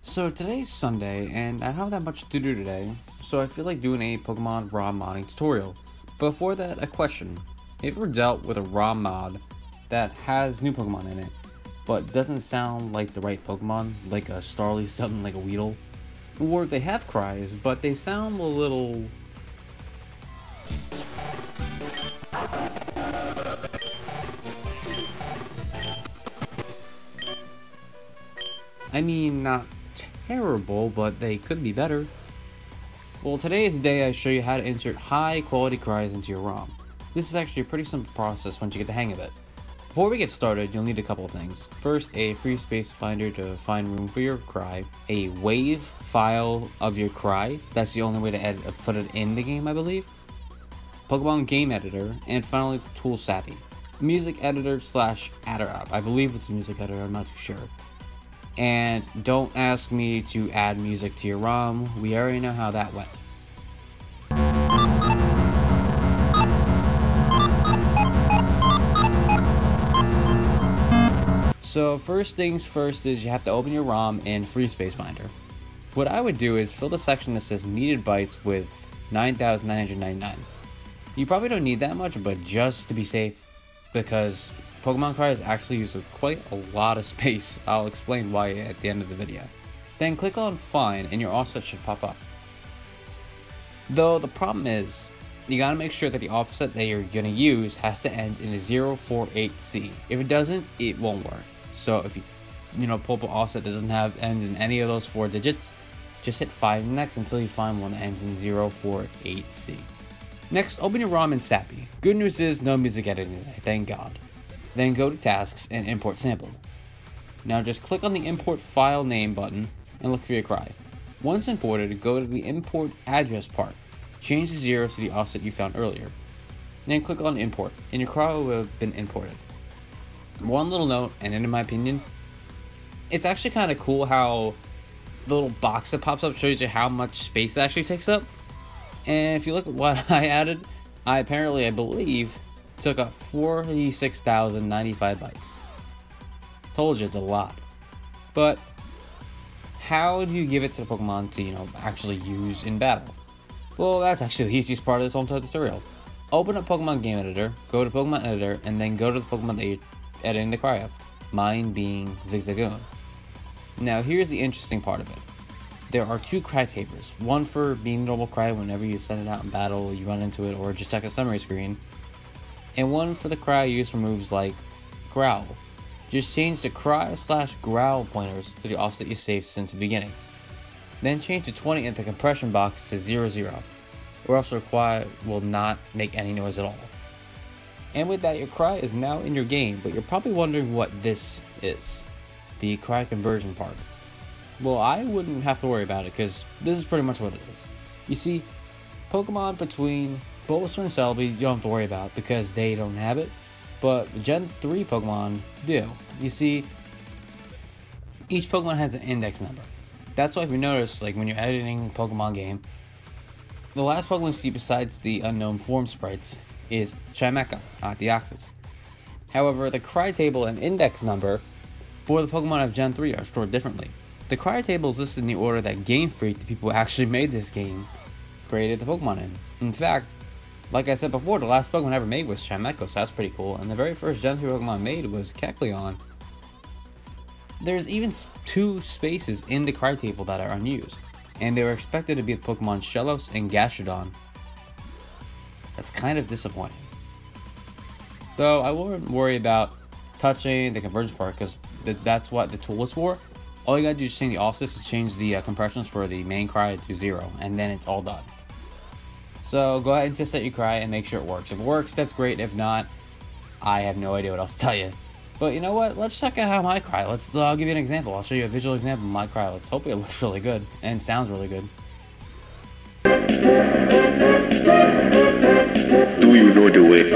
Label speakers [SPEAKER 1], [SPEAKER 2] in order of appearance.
[SPEAKER 1] So today's Sunday, and I don't have that much to do today, so I feel like doing a Pokemon ROM modding tutorial. Before that, a question. Have you ever dealt with a ROM mod that has new Pokemon in it, but doesn't sound like the right Pokemon, like a Starly sounding like a Weedle? Or they have cries, but they sound a little... I mean, not terrible, but they could be better. Well, today is the day I show you how to insert high quality cries into your ROM. This is actually a pretty simple process once you get the hang of it. Before we get started, you'll need a couple of things. First, a free space finder to find room for your cry, a WAV file of your cry, that's the only way to put it in the game, I believe, Pokemon Game Editor, and finally the tool Sappy. Music editor / adder app. I believe it's a music editor, I'm not too sure. And don't ask me to add music to your ROM, we already know how that went. So first things first is you have to open your ROM in Free Space Finder. What I would do is fill the section that says needed bytes with 9,999. You probably don't need that much, but just to be safe, because Pokemon cries actually use quite a lot of space. I'll explain why at the end of the video. Then click on Find and your offset should pop up. Though the problem is, you gotta make sure that the offset that you're gonna use has to end in a 048C. If it doesn't, it won't work. So if you pull up an offset that doesn't have end in any of those 4 digits, just hit Find next until you find one that ends in 048C. Next, open your ROM in Sappy. Good news is no music editing today, thank God. Then go to Tasks and Import Sample. Now just click on the Import File Name button and look for your cry. Once imported, go to the Import Address part. Change the 0 to the offset you found earlier. Then click on Import, and your cry will have been imported. One little note, and in my opinion, it's actually kind of cool how the little box that pops up shows you how much space it actually takes up. And if you look at what I added, I believe, took up 46,095 bytes. Told you it's a lot. But how do you give it to the Pokemon to, actually use in battle? Well, that's actually the easiest part of this whole tutorial. Open up Pokemon Game Editor, go to Pokemon Editor, and then go to the Pokemon that you're editing the cry of. Mine being Zigzagoon. Now here's the interesting part of it. There are 2 cry tapers, one for being normal cry whenever you send it out in battle, you run into it, or just check a summary screen, and one for the cry used for moves like growl. Just change the cry / growl pointers to the offset you saved since the beginning. Then change the 20 in the compression box to 00, or else the cry will not make any noise at all. And with that, your cry is now in your game, but you're probably wondering what this is. The cry conversion part. Well, I wouldn't have to worry about it, because this is pretty much what it is. You see, Pokemon between Bulbasaur and Celebi you don't have to worry about, because they don't have it, but Gen 3 Pokemon do. You see, each Pokemon has an index number. That's why if you notice, like when you're editing a Pokemon game, the last Pokemon you see besides the unknown form sprites is Chimecha, not Deoxys. However, the cry table and index number for the Pokemon of Gen 3 are stored differently. The cry table is listed in the order that Game Freak, the people who actually made this game, created the Pokemon in. In fact, like I said before, the last Pokemon ever made was Chimecha, so that's pretty cool, and the very first Gen 3 Pokemon made was Kecleon. There's even 2 spaces in the cry table that are unused, and they were expected to be the Pokemon Shellos and Gastrodon. That's kind of disappointing. Though I wouldn't worry about touching the convergence part, because that's what the tool is for. All you gotta do is change the offsets to change the compressions for the main cry to 0, and then it's all done. So go ahead and test out your cry and make sure it works. If it works, that's great. If not, I have no idea what else to tell you. But you know what? Let's check out how my cry looks. I'll give you an example. I'll show you a visual example of my cry looks. Hopefully it looks really good and sounds really good.
[SPEAKER 2] Do you know the way?